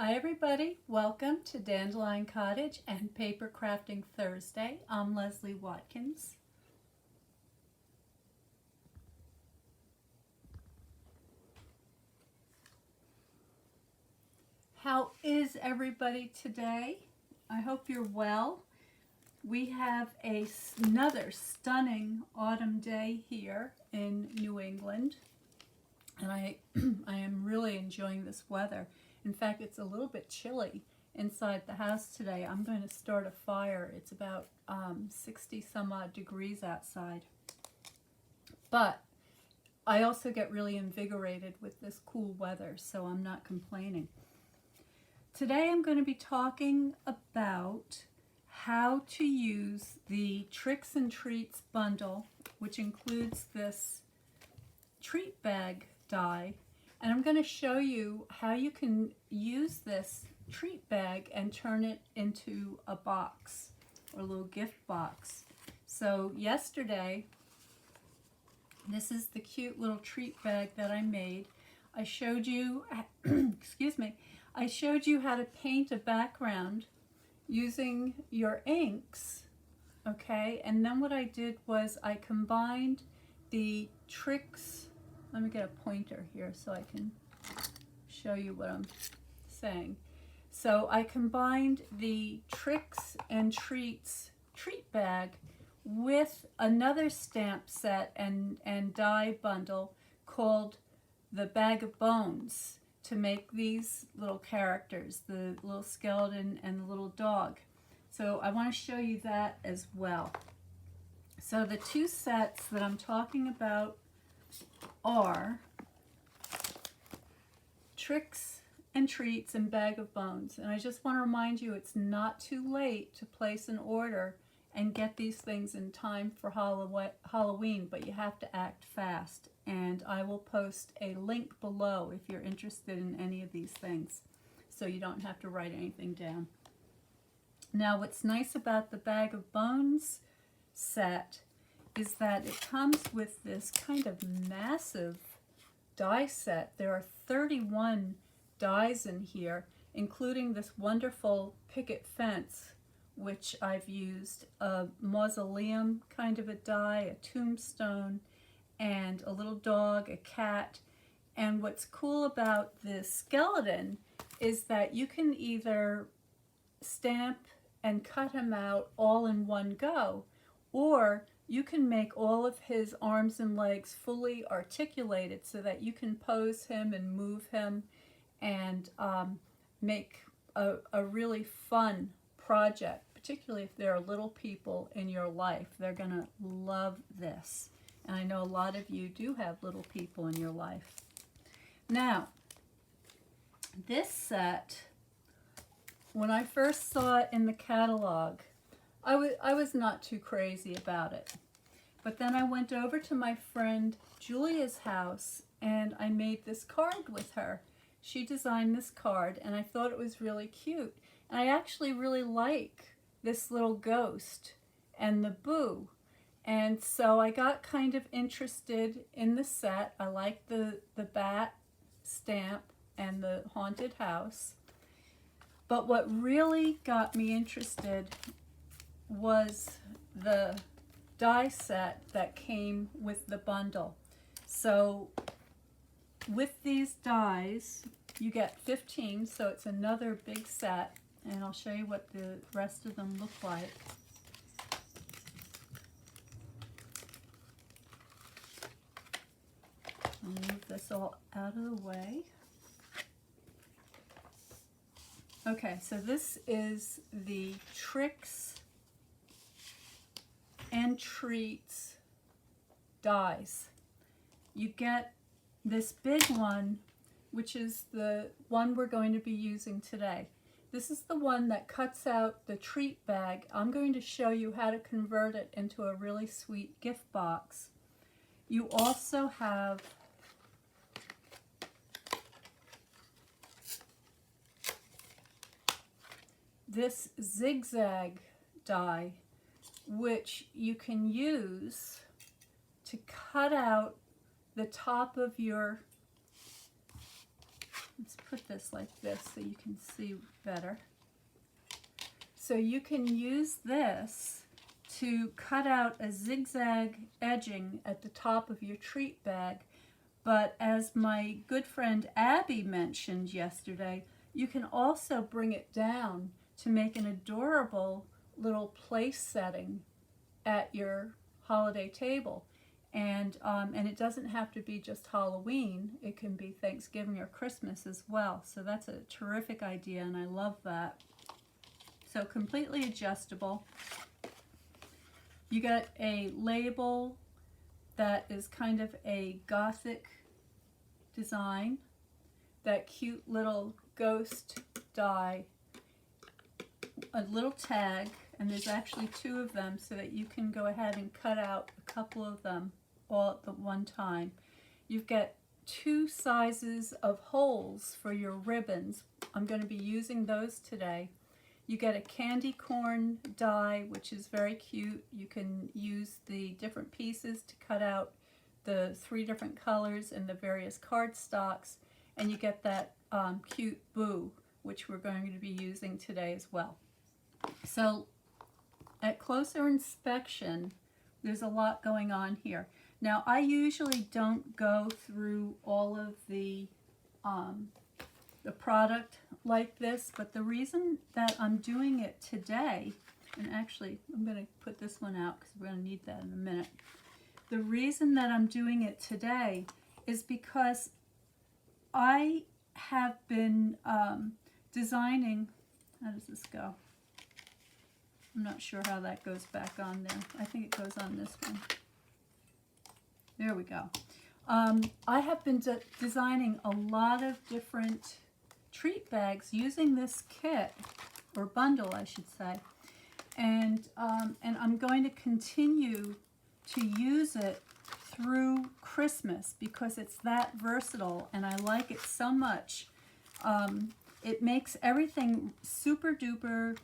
Hi everybody, welcome to Dandelion Cottage and Paper Crafting Thursday. I'm Leslie Watkins. How is everybody today? I hope you're well. We have another stunning autumn day here in New England, and I am really enjoying this weather. In fact, it's a little bit chilly inside the house today. I'm going to start a fire. It's about 60 some odd degrees outside. But I also get really invigorated with this cool weather, so I'm not complaining. Today I'm going to be talking about how to use the Tricks and Treats bundle, which includes this treat bag die. And I'm going to show you how you can use this treat bag and turn it into a box or a little gift box. So yesterday, this is the cute little treat bag that I made. I showed you, excuse me, I showed you how to paint a background using your inks, okay? And then what I did was I combined the Tricks. Let me get a pointer here so I can show you what I'm saying. So I combined the Tricks and Treats treat bag with another stamp set and die bundle called the Bag of Bones to make these little characters, the little skeleton and the little dog. So I want to show you that as well. So the two sets that I'm talking about are Tricks and Treats and Bag of Bones. And I just want to remind you, it's not too late to place an order and get these things in time for Halloween, but you have to act fast. And I will post a link below if you're interested in any of these things, so you don't have to write anything down. Now, what's nice about the Bag of Bones set is that it comes with this kind of massive die set. There are 31 dies in here, including this wonderful picket fence, which I've used, a mausoleum kind of a die, a tombstone, and a little dog, a cat. And what's cool about this skeleton is that you can either stamp and cut him out all in one go, or you can make all of his arms and legs fully articulated so that you can pose him and move him and make a really fun project, particularly if there are little people in your life. They're going to love this. And I know a lot of you do have little people in your life. Now, this set, when I first saw it in the catalog, I was not too crazy about it. But then I went over to my friend Julia's house and I made this card with her. She designed this card and I thought it was really cute. And I actually really like this little ghost and the boo. And so I got kind of interested in the set. I like the bat stamp and the haunted house. But what really got me interested was the die set that came with the bundle. So with these dies, you get 15, so it's another big set, and I'll show you what the rest of them look like. I'll move this all out of the way. Okay, so this is the Tricks and Treats dies. You get this big one, which is the one we're going to be using today. This is the one that cuts out the treat bag. I'm going to show you how to convert it into a really sweet gift box. You also have this zigzag die, which you can use to cut out the top of your, let's put this like this so you can see better. So you can use this to cut out a zigzag edging at the top of your treat bag. But as my good friend Abby mentioned yesterday, you can also bring it down to make an adorable little place setting at your holiday table. And it doesn't have to be just Halloween. It can be Thanksgiving or Christmas as well. So that's a terrific idea, and I love that. So completely adjustable. You got a label that is kind of a gothic design. That cute little ghost die. A little tag, and there's actually 2 of them so that you can go ahead and cut out a couple of them all at the one time. You've got 2 sizes of holes for your ribbons. I'm going to be using those today. You get a candy corn die, which is very cute. You can use the different pieces to cut out the 3 different colors and the various cardstocks, and you get that cute boo, which we're going to be using today as well. So at closer inspection, there's a lot going on here. Now, I usually don't go through all of the product like this, but the reason that I'm doing it today, and actually I'm going to put this one out because we're going to need that in a minute. The reason that I'm doing it today is because I have been designing, how does this go? I'm not sure how that goes back on there. I think it goes on this one. There we go. I have been designing a lot of different treat bags using this kit, or bundle I should say, and I'm going to continue to use it through Christmas because it's that versatile and I like it so much. It makes everything super duper.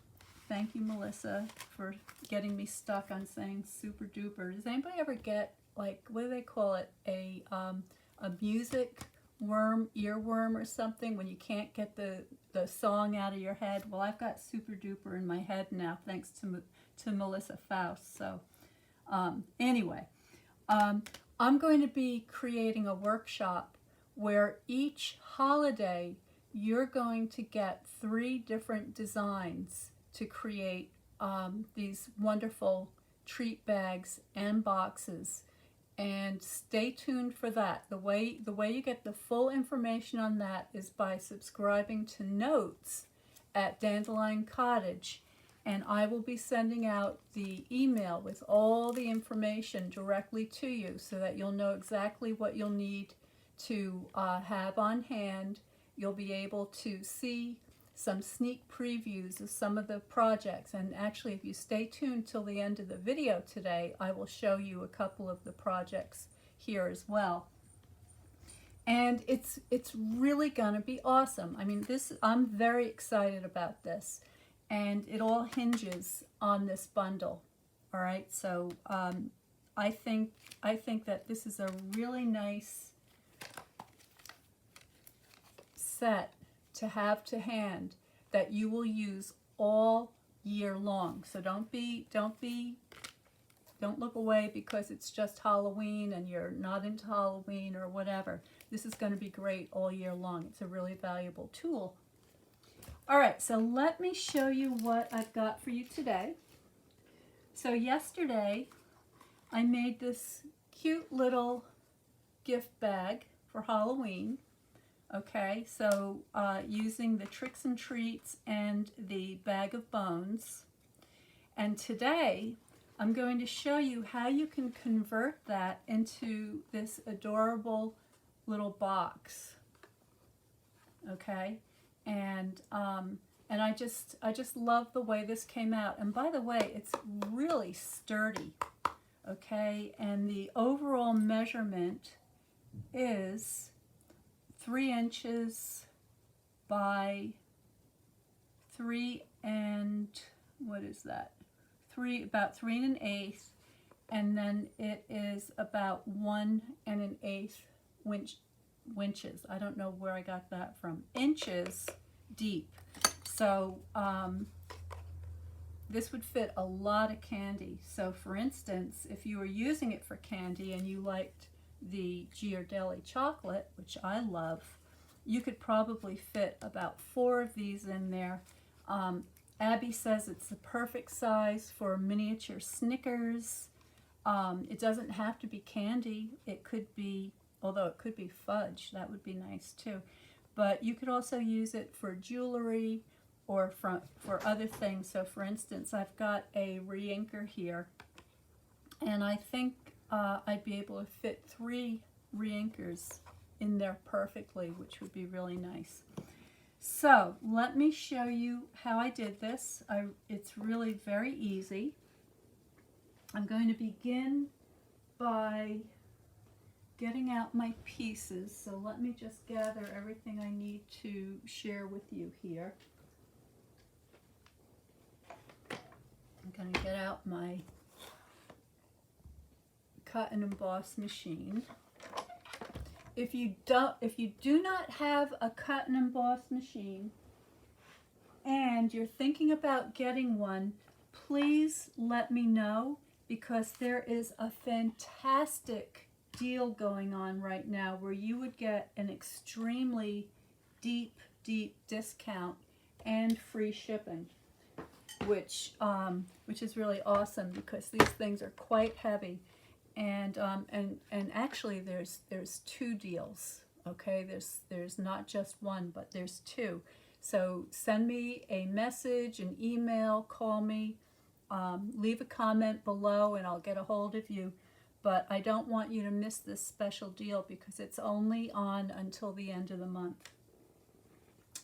Thank you, Melissa, for getting me stuck on saying super duper. Does anybody ever get, like, what do they call it, a music worm, earworm or something, when you can't get the song out of your head? Well, I've got super duper in my head now, thanks to Melissa Faust. So anyway, I'm going to be creating a workshop where each holiday you're going to get 3 different designs to create these wonderful treat bags and boxes. And stay tuned for that. The way you get the full information on that is by subscribing to Notes at Dandelion Cottage, and I will be sending out the email with all the information directly to you so that you'll know exactly what you'll need to have on hand. You'll be able to see some sneak previews of some of the projects, and actually if you stay tuned till the end of the video today, I will show you a couple of the projects here as well. And it's really gonna be awesome. I mean, I'm very excited about this, and it all hinges on this bundle. All right, so I think that this is a really nice set to have to hand that you will use all year long. So don't look away because it's just Halloween and you're not into Halloween or whatever. This is going to be great all year long. It's a really valuable tool. All right, so let me show you what I've got for you today. So yesterday I made this cute little gift bag for Halloween. Okay, so using the Tricks and Treats and the Bag of Bones. And today I'm going to show you how you can convert that into this adorable little box. Okay, and I just love the way this came out. And by the way, it's really sturdy. Okay, and the overall measurement is 3 inches by 3 and, what is that? About 3 1/8, and then it is about 1 1/8 winches. I don't know where I got that from. Inches deep. So this would fit a lot of candy. So for instance, if you were using it for candy and you liked the Ghirardelli chocolate, which I love, you could probably fit about 4 of these in there. Abby says it's the perfect size for miniature Snickers. It doesn't have to be candy. It could be, although it could be fudge. That would be nice too. But you could also use it for jewelry or for other things. So for instance, I've got a re-inker here, and I think I'd be able to fit 3 re-inkers in there perfectly, which would be really nice. So let me show you how I did this. It's really very easy. I'm going to begin by getting out my pieces. So let me just gather everything I need to share with you here. I'm going to get out my cut and emboss machine. If you do not have a cut and emboss machine and you're thinking about getting one, please let me know, because there is a fantastic deal going on right now where you would get an extremely deep discount and free shipping, which is really awesome because these things are quite heavy. And actually there's 2 deals, okay? There's not just one, but there's 2. So send me a message, an email, call me, leave a comment below, and I'll get a hold of you. But I don't want you to miss this special deal because it's only on until the end of the month.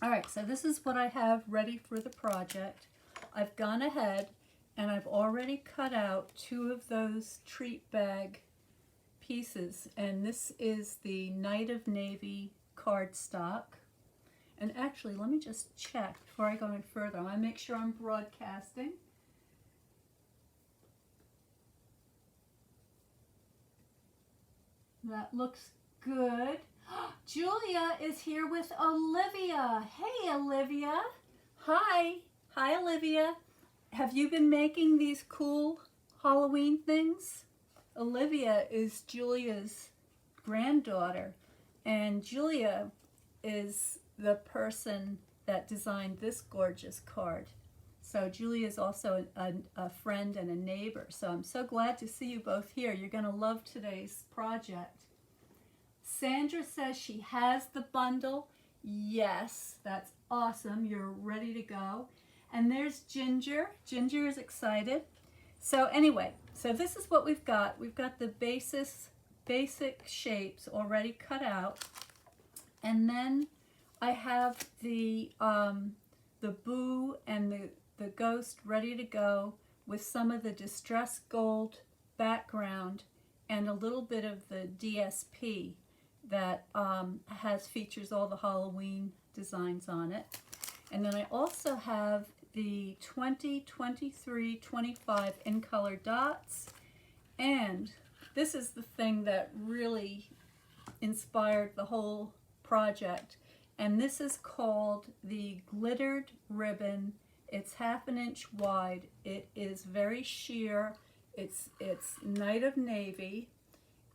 All right, so this is what I have ready for the project. I've gone ahead and I've already cut out 2 of those treat bag pieces, and this is the Night of Navy cardstock. And actually, let me just check before I go any further. I want to make sure I'm broadcasting. That looks good. Julia is here with Olivia. Hey, Olivia. Hi. Hi, Olivia. Have you been making these cool Halloween things? Olivia is Julia's granddaughter, and Julia is the person that designed this gorgeous card. So Julia is also a friend and a neighbor. So I'm so glad to see you both here. You're going to love today's project. Sandra says she has the bundle. Yes, that's awesome. You're ready to go. And there's Ginger. Ginger is excited. So anyway, so this is what we've got. We've got the basic shapes already cut out. And then I have the Boo and the Ghost ready to go with some of the distressed gold background and a little bit of the DSP that features all the Halloween designs on it. And then I also have the 20, 23, 25 in color dots. And this is the thing that really inspired the whole project. And this is called the Glittered Ribbon. It's 1/2 inch wide. It is very sheer. It's Night of Navy,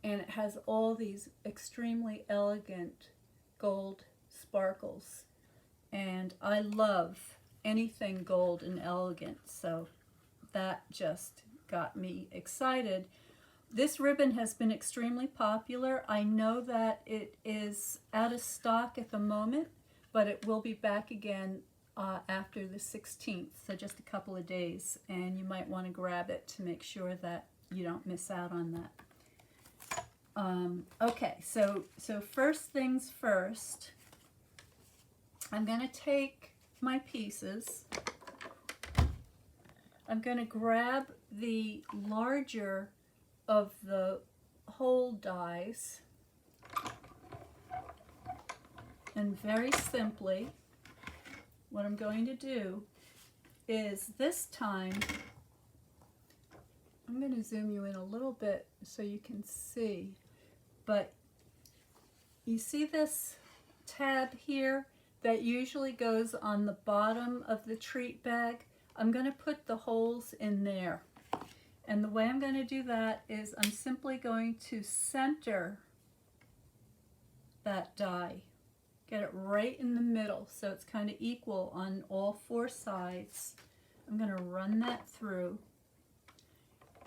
and it has all these extremely elegant gold sparkles. And I love anything gold and elegant, so that just got me excited. This ribbon has been extremely popular. I know that it is out of stock at the moment, but it will be back again after the 16th, so just a couple of days, and you might want to grab it to make sure that you don't miss out on that. Okay, so first things first, I'm going to take my pieces. I'm going to grab the larger of the whole dies, and very simply what I'm going to do is this time I'm going to zoom you in a little bit so you can see, but you see this tab here that usually goes on the bottom of the treat bag? I'm going to put the holes in there. And the way I'm going to do that is I'm simply going to center that die. Get it right in the middle so it's kind of equal on all four sides. I'm going to run that through.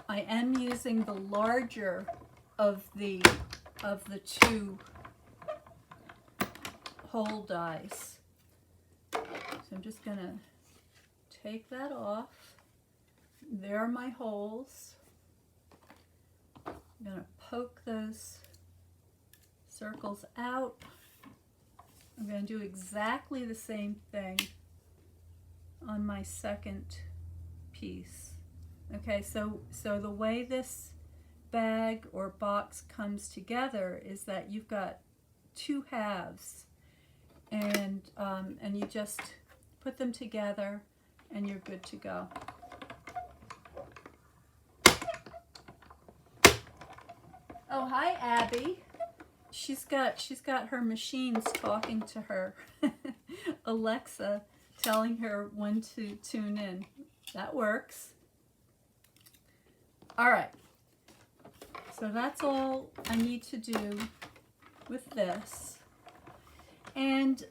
I am using the larger of the two hole dies. So I'm just going to take that off. There are my holes. I'm going to poke those circles out. I'm going to do exactly the same thing on my second piece. Okay, so the way this bag or box comes together is that you've got two halves, and you just put them together and you're good to go. Oh, hi, Abby. She's got her machines talking to her. Alexa telling her when to tune in. That works. All right. So that's all I need to do with this. And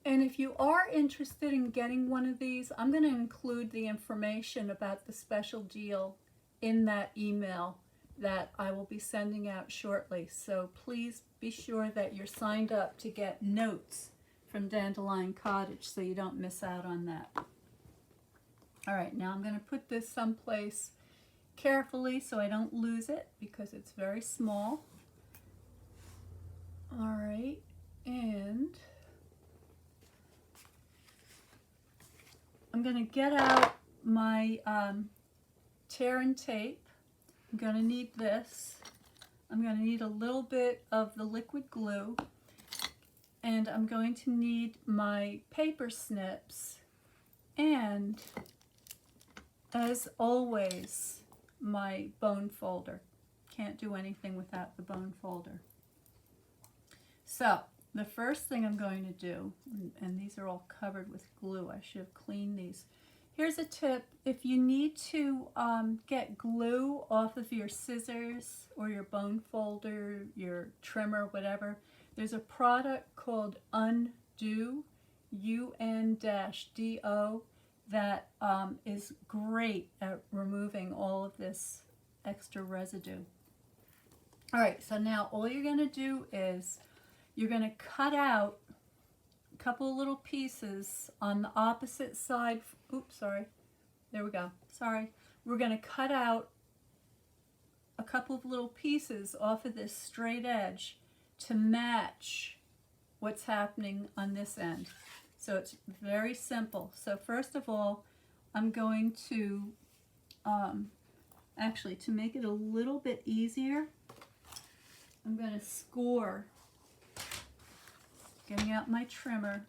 if you are interested in getting one of these, I'm going to include the information about the special deal in that email that I will be sending out shortly. So please be sure that you're signed up to get notes from Dandelion Cottage so you don't miss out on that. All right, now I'm going to put this someplace carefully so I don't lose it because it's very small. All right, and I'm going to get out my tear and tape. I'm going to need this. I'm going to need a little bit of the liquid glue, and I'm going to need my paper snips, and as always, my bone folder. Can't do anything without the bone folder. So the first thing I'm going to do, and these are all covered with glue, I should have cleaned these. Here's a tip. If you need to get glue off of your scissors or your bone folder, your trimmer, whatever, there's a product called Undo, UN-DO, that is great at removing all of this extra residue. All right, so now all you're going to do is you're going to cut out a couple of little pieces on the opposite side. Oops, sorry. There we go. Sorry. We're going to cut out a couple of little pieces off of this straight edge to match what's happening on this end. So it's very simple. So first of all, I'm going to, actually to make it a little bit easier, I'm going to score, getting out my trimmer,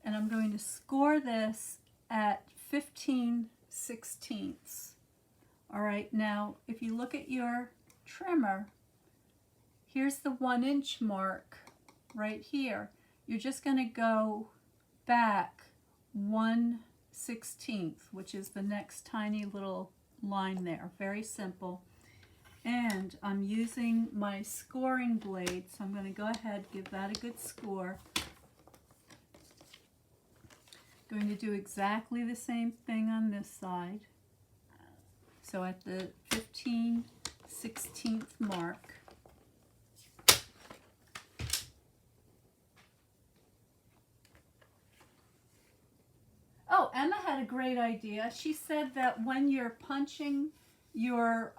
and I'm going to score this at 15/16. All right, now if you look at your trimmer, here's the 1-inch mark right here. You're just going to go back 1/16, which is the next tiny little line there. Very simple. And I'm using my scoring blade, so I'm going to go ahead, give that a good score. Going to do exactly the same thing on this side. So at the 15/16 mark. Oh, Emma had a great idea. She said that when you're punching your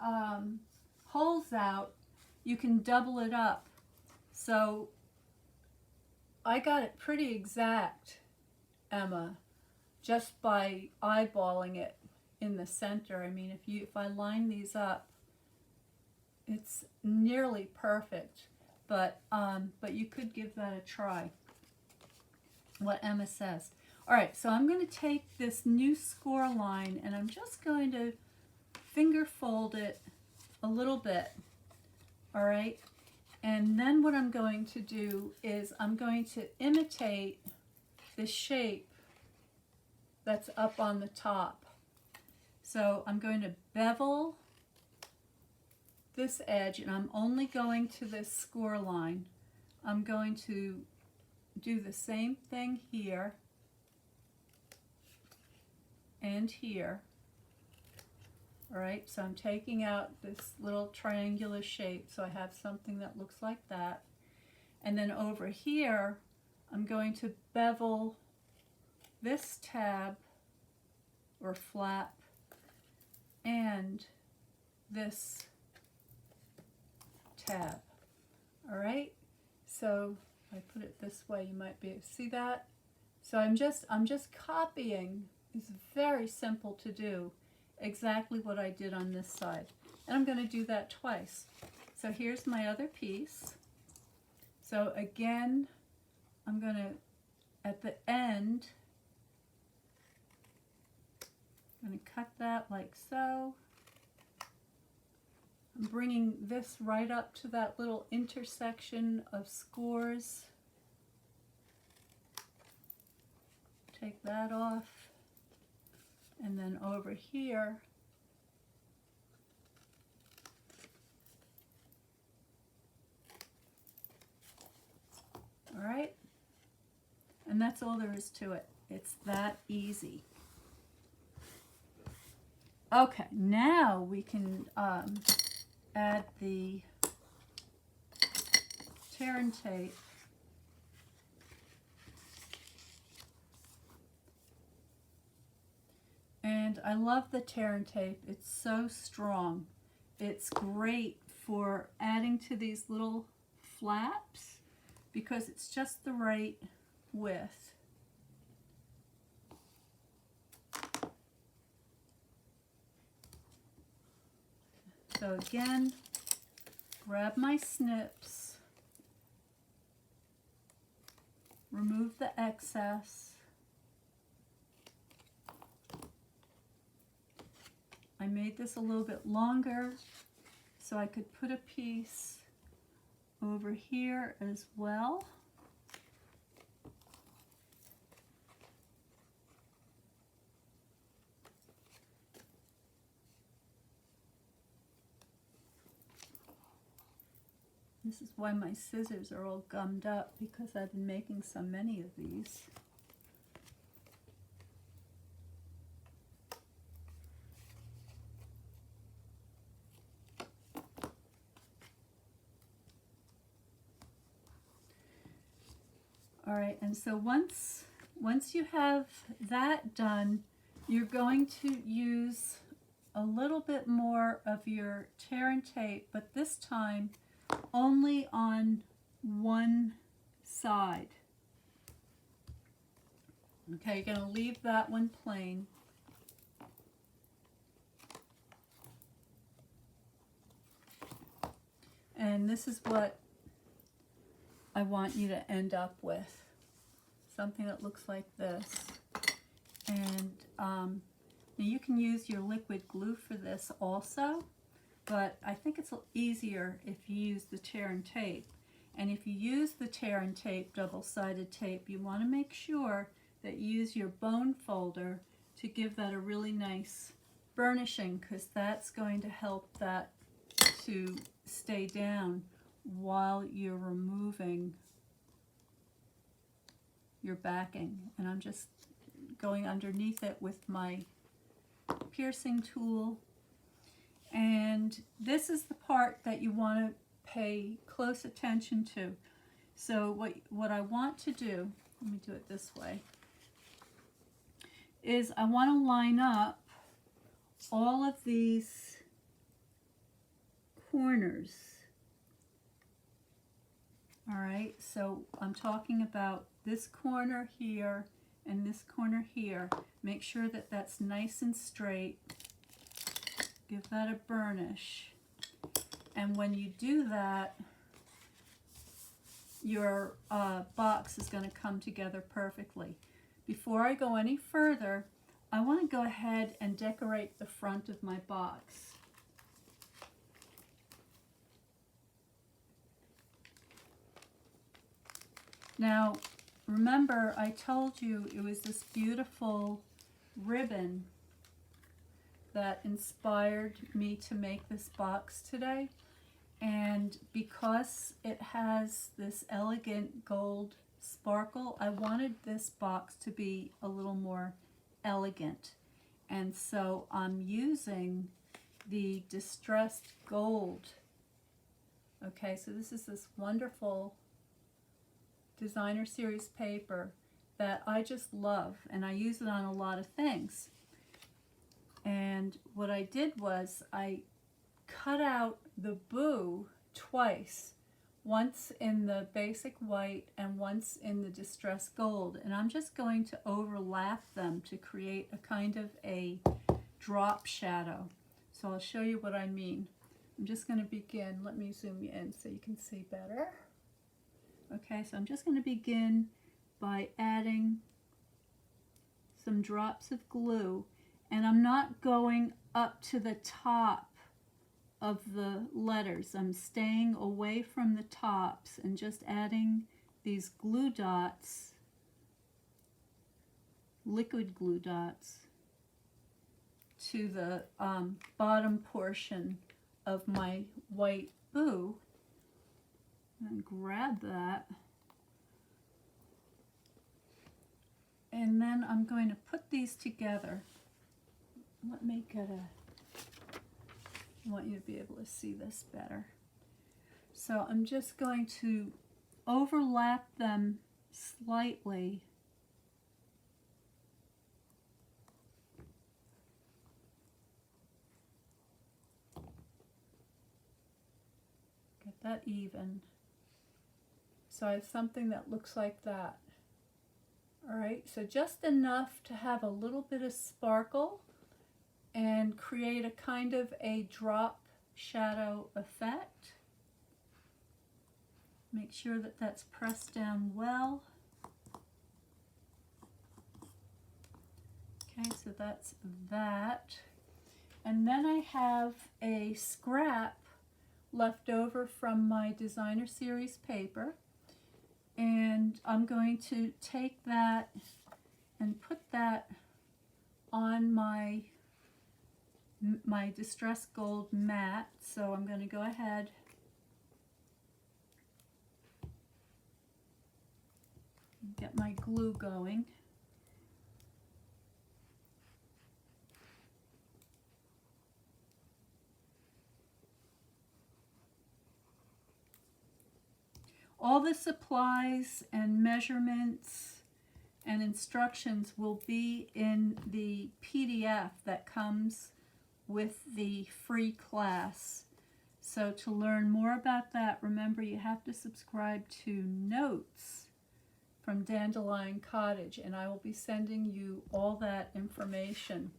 holes out, you can double it up. So I got it pretty exact, Emma, just by eyeballing it in the center. I mean, if I line these up, it's nearly perfect. But you could give that a try. What Emma says. All right, so I'm going to take this new score line and I'm just going to finger fold it a little bit. All right, And then what I'm going to do is I'm going to imitate the shape that's up on the top. So I'm going to bevel this edge, and I'm only going to this score line. I'm going to do the same thing here and here. All right, so I'm taking out this little triangular shape, so I have something that looks like that. And then over here, I'm going to bevel this tab or flap and this tab. All right, so if I put it this way, you might be able to see that. So I'm just copying. It's very simple to do exactly what I did on this side, and I'm going to do that twice. So here's my other piece. So again, I'm going to, at the end, I'm going to cut that like so. I'm bringing this right up to that little intersection of scores. Take that off. And then over here, all right? And that's all there is to it. It's that easy. Okay, now we can add the tear and tape. And I love the tear and tape. It's so strong. It's great for adding to these little flaps because it's just the right width. So again, grab my snips, remove the excess. I made this a little bit longer so I could put a piece over here as well. This is why my scissors are all gummed up, because I've been making so many of these. All right, and so once you have that done, you're going to use a little bit more of your tear and tape, but this time only on one side. Okay, you're going to leave that one plain. And this is what I want you to end up with. Something that looks like this. And now you can use your liquid glue for this also, but I think it's easier if you use the tear and tape. And if you use the tear and tape, double-sided tape, you want to make sure that you use your bone folder to give that a really nice burnishing, because that's going to help that to stay down while you're removing your backing. And I'm just going underneath it with my piercing tool. And this is the part that you want to pay close attention to. So what I want to do, let me do it this way, is I want to line up all of these corners. All right, so I'm talking about this corner here and this corner here. Make sure that that's nice and straight. Give that a burnish. And when you do that, your box is going to come together perfectly. Before I go any further, I want to go ahead and decorate the front of my box. Now, remember I told you it was this beautiful ribbon that inspired me to make this box today. And because it has this elegant gold sparkle, I wanted this box to be a little more elegant. And so I'm using the distressed gold. Okay, so this is this wonderful designer series paper that I just love, and I use it on a lot of things. And what I did was I cut out the boo twice, once in the basic white and once in the distressed gold, and I'm just going to overlap them to create a kind of a drop shadow. So I'll show you what I mean. I'm just going to begin. Let me zoom you in so you can see better. Okay, so I'm just going to begin by adding some drops of glue, and I'm not going up to the top of the letters. I'm staying away from the tops and just adding these glue dots, liquid glue dots, to the bottom portion of my white boo. And grab that, and then I'm going to put these together. Let me get I want you to be able to see this better. So I'm just going to overlap them slightly. Get that even. So I have something that looks like that. All right, so just enough to have a little bit of sparkle and create a kind of a drop shadow effect. Make sure that that's pressed down well. Okay, so that's that. And then I have a scrap left over from my designer series paper. And I'm going to take that and put that on my distressed gold mat. So I'm going to go ahead and get my glue going. All the supplies and measurements and instructions will be in the PDF that comes with the free class. So to learn more about that, remember you have to subscribe to Notes from Dandelion Cottage, and I will be sending you all that information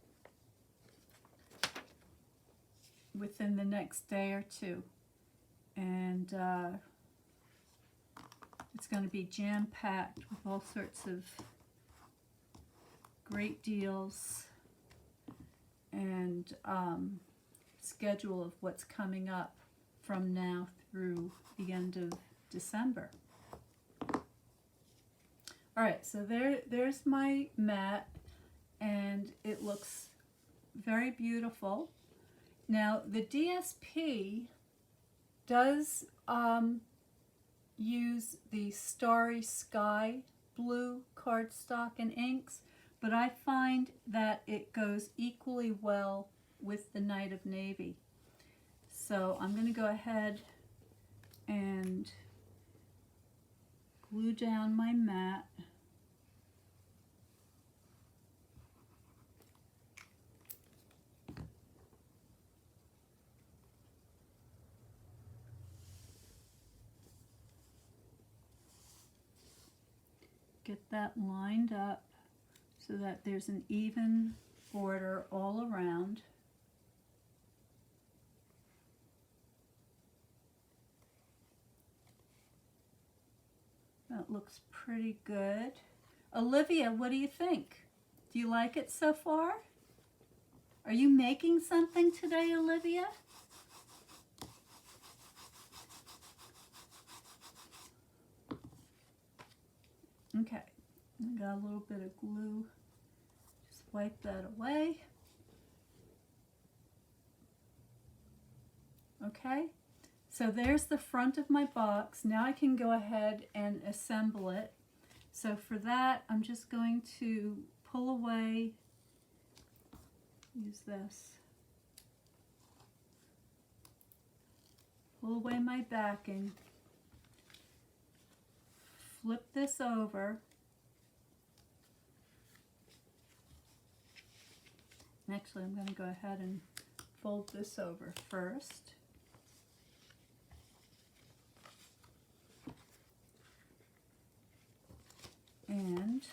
within the next day or two. And it's going to be jam-packed with all sorts of great deals and schedule of what's coming up from now through the end of December. All right, so there's my mat, and it looks very beautiful. Now, the DSP does use the Starry Sky blue cardstock and inks, but I find that it goes equally well with the Night of Navy. So I'm going to go ahead and glue down my mat. Get that lined up so that there's an even border all around. That looks pretty good. Olivia, what do you think? Do you like it so far? Are you making something today, Olivia? Okay, I got a little bit of glue. Just wipe that away. Okay, so there's the front of my box. Now I can go ahead and assemble it. So for that, I'm just going to pull away, use this, pull away my backing, flip this over, actually I'm going to go ahead and fold this over first. And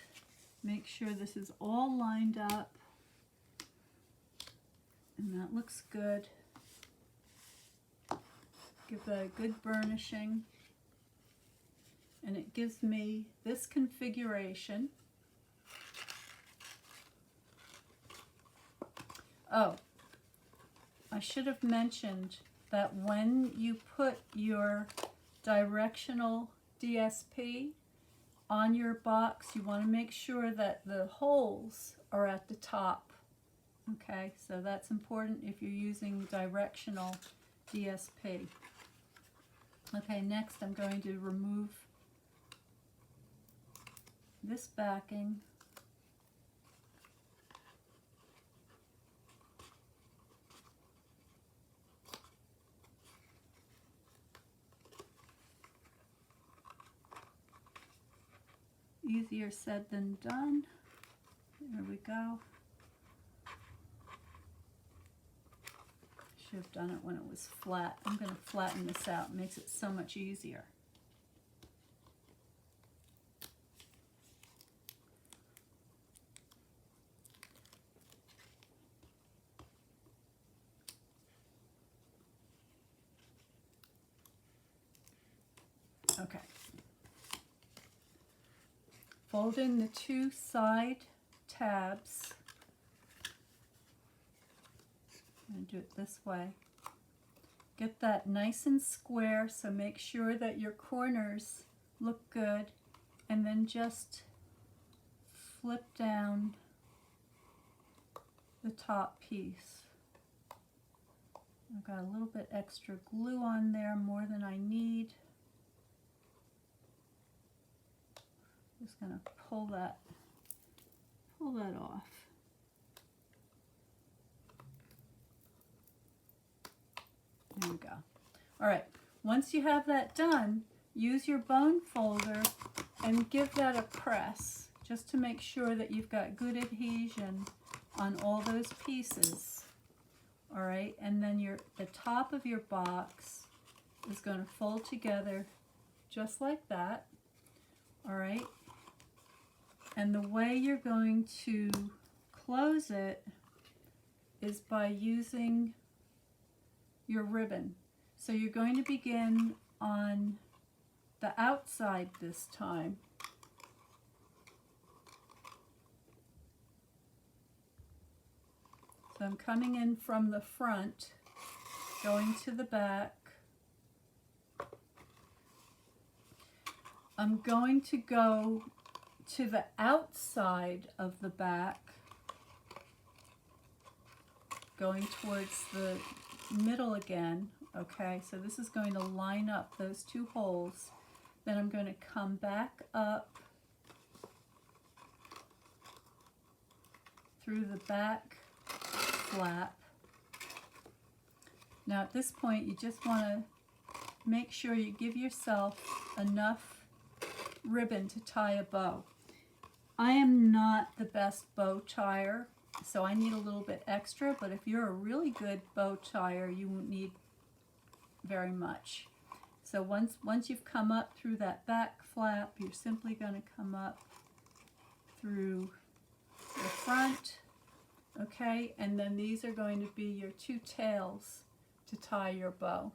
make sure this is all lined up, and that looks good. Give that a good burnishing, and it gives me this configuration. Oh, I should have mentioned that when you put your directional DSP on your box, you want to make sure that the holes are at the top. Okay, so that's important if you're using directional DSP. Okay, next I'm going to remove this backing. Easier said than done. There we go. Should have done it when it was flat. I'm going to flatten this out. It makes it so much easier. Okay. Fold in the two side tabs. I'm going to do it this way. Get that nice and square, so make sure that your corners look good, and then just flip down the top piece. I've got a little bit extra glue on there, more than I need. Just going to pull that off. There we go. All right, once you have that done, use your bone folder and give that a press, just to make sure that you've got good adhesion on all those pieces. All right, and then the top of your box is going to fold together just like that. All right, and the way you're going to close it is by using your ribbon. So you're going to begin on the outside this time. So I'm coming in from the front, going to the back. I'm going to go to the outside of the back, going towards the middle again. Okay, so this is going to line up those two holes. Then I'm going to come back up through the back flap. Now at this point you just want to make sure you give yourself enough ribbon to tie a bow. I am not the best bow tire, so I need a little bit extra, but if you're a really good bow tire, you won't need very much. So once you've come up through that back flap, you're simply going to come up through the front, okay, and then these are going to be your two tails to tie your bow.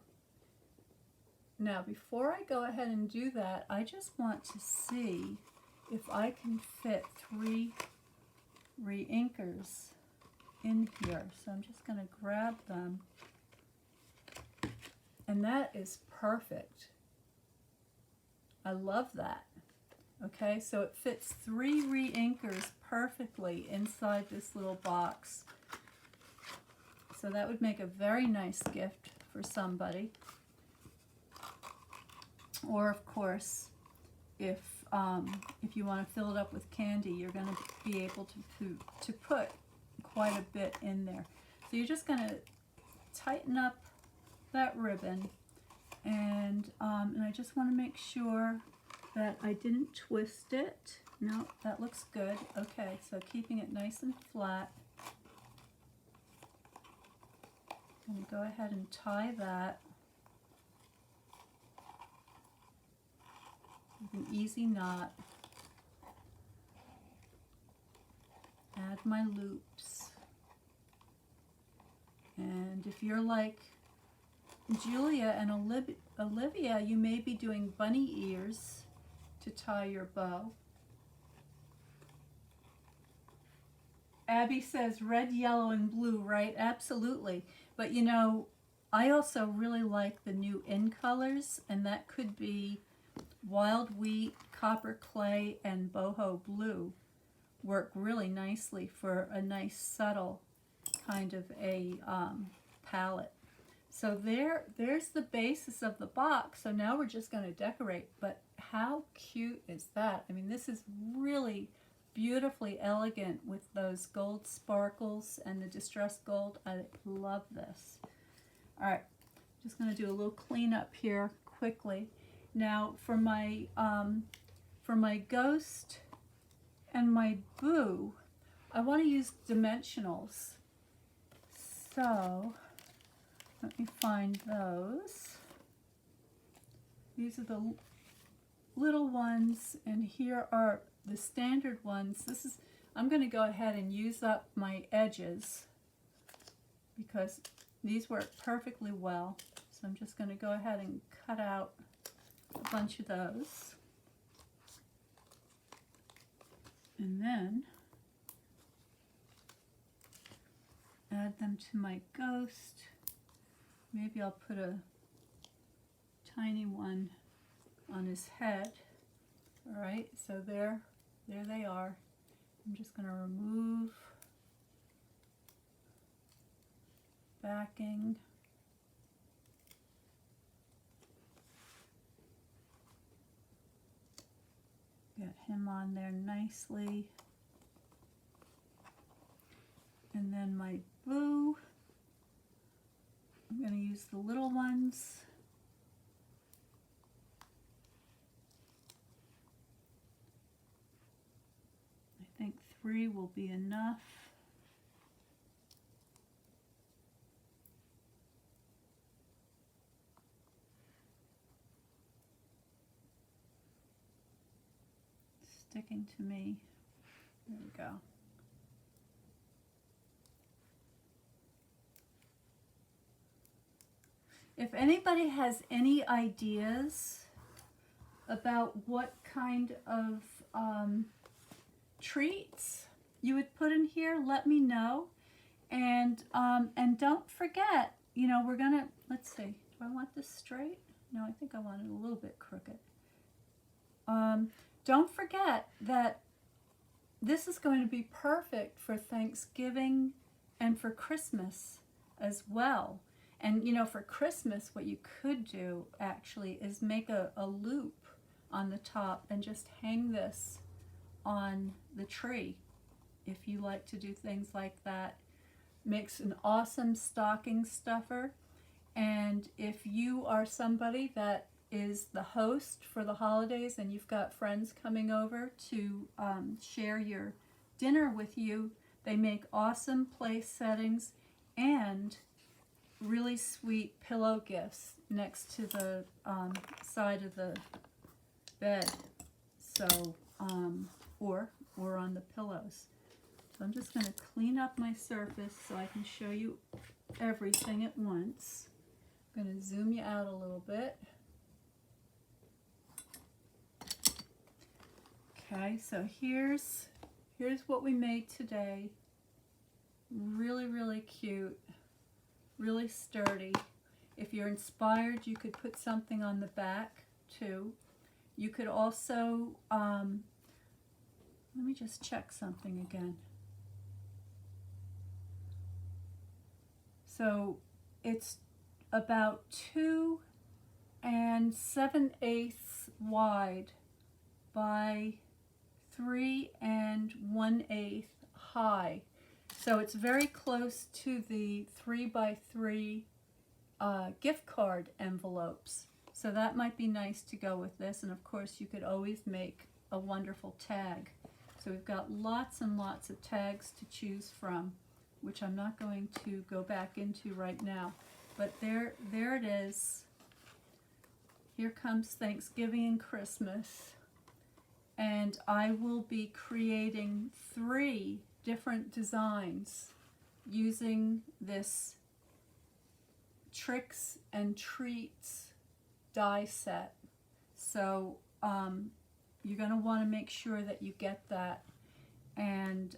Now before I go ahead and do that, I just want to see if I can fit 3 re-inkers in here. So I'm just going to grab them, and that is perfect. I love that. Okay, so it fits 3 re-inkers perfectly inside this little box. So that would make a very nice gift for somebody. Or of course, if you want to fill it up with candy, you're going to be able to put quite a bit in there. So you're just going to tighten up that ribbon, and I just want to make sure that I didn't twist it. No, that looks good. Okay, so keeping it nice and flat. I'm going to go ahead and tie that with an easy knot. Add my loops. And if you're like Julia and Olivia, you may be doing bunny ears to tie your bow. Abby says red, yellow, and blue, right? Absolutely. But you know, I also really like the new in colors, and that could be wild wheat, copper clay, and boho blue. Work really nicely for a nice subtle kind of a palette. So there's the basis of the box. So now we're just going to decorate. But how cute is that? I mean, this is really beautifully elegant with those gold sparkles and the distressed gold. I love this. All right, just going to do a little cleanup here quickly. Now for my ghost and my boo, I want to use dimensionals. So let me find those. These are the little ones, and here are the standard ones. I'm going to go ahead and use up my edges because these work perfectly well. So I'm just going to go ahead and cut out a bunch of those. And then add them to my ghost. Maybe I'll put a tiny one on his head. All right, so there they are. I'm just going to remove backing. Get him on there nicely. And then my boo, I'm going to use the little ones. I think 3 will be enough. Sticking to me. There we go. If anybody has any ideas about what kind of treats you would put in here, let me know. And don't forget, you know, we're gonna, let's see, do I want this straight? No, I think I want it a little bit crooked. Don't forget that this is going to be perfect for Thanksgiving and for Christmas as well. And you know, for Christmas, what you could do actually is make a loop on the top and just hang this on the tree. If you like to do things like that, makes an awesome stocking stuffer. And if you are somebody that is the host for the holidays and you've got friends coming over to share your dinner with you, they make awesome place settings and really sweet pillow gifts next to the side of the bed, so or on the pillows. So I'm just going to clean up my surface so I can show you everything at once. I'm going to zoom you out a little bit. Okay, so here's what we made today. Really, really cute. Really sturdy. If you're inspired, you could put something on the back too. You could also, let me just check something again. So it's about 2 7/8 wide by 3 1/8 high. So it's very close to the 3 by 3 gift card envelopes. So that might be nice to go with this. And of course you could always make a wonderful tag. So we've got lots and lots of tags to choose from, which I'm not going to go back into right now. But there it is. Here comes Thanksgiving and Christmas. And I will be creating 3 different designs using this Tricks and Treats die set. So you're going to want to make sure that you get that. And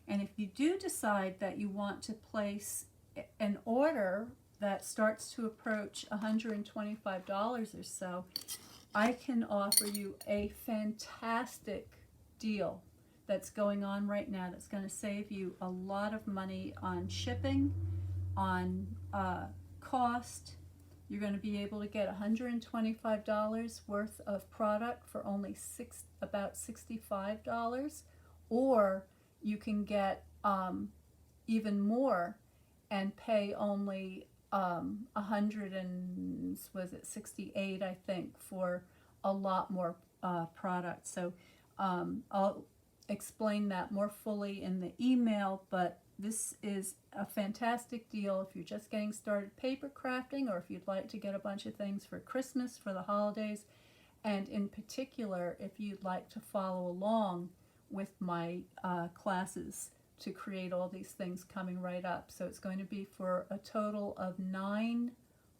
if you do decide that you want to place an order that starts to approach $125 or so, I can offer you a fantastic deal that's going on right now that's going to save you a lot of money on shipping, on cost. You're going to be able to get $125 worth of product for only about $65, or you can get even more and pay only 168, I think, for a lot more product. So I'll explain that more fully in the email, but this is a fantastic deal if you're just getting started paper crafting, or if you'd like to get a bunch of things for Christmas, for the holidays, and in particular if you'd like to follow along with my classes to create all these things coming right up. So it's going to be for a total of 9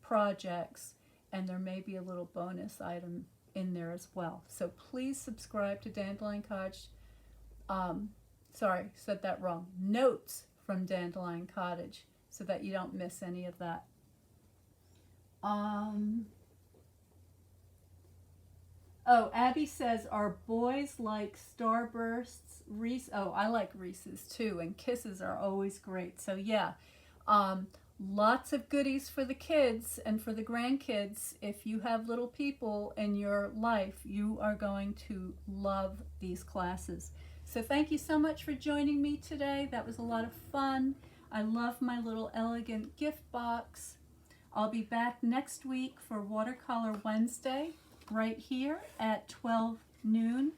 projects, and there may be a little bonus item in there as well. So please subscribe to Dandelion Cottage. Sorry, said that wrong. Notes from Dandelion Cottage, so that you don't miss any of that. Oh, Abby says, our boys like Starbursts, Reese. Oh, I like Reese's too, and Kisses are always great. So yeah, lots of goodies for the kids and for the grandkids. If you have little people in your life, you are going to love these classes. So thank you so much for joining me today. That was a lot of fun. I love my little elegant gift box. I'll be back next week for Watercolor Wednesday, right here at 12 noon,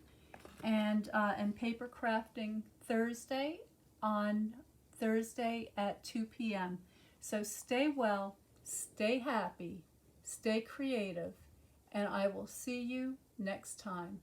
and paper crafting Thursday on Thursday at 2 p.m. So stay well, stay happy, stay creative, and I will see you next time.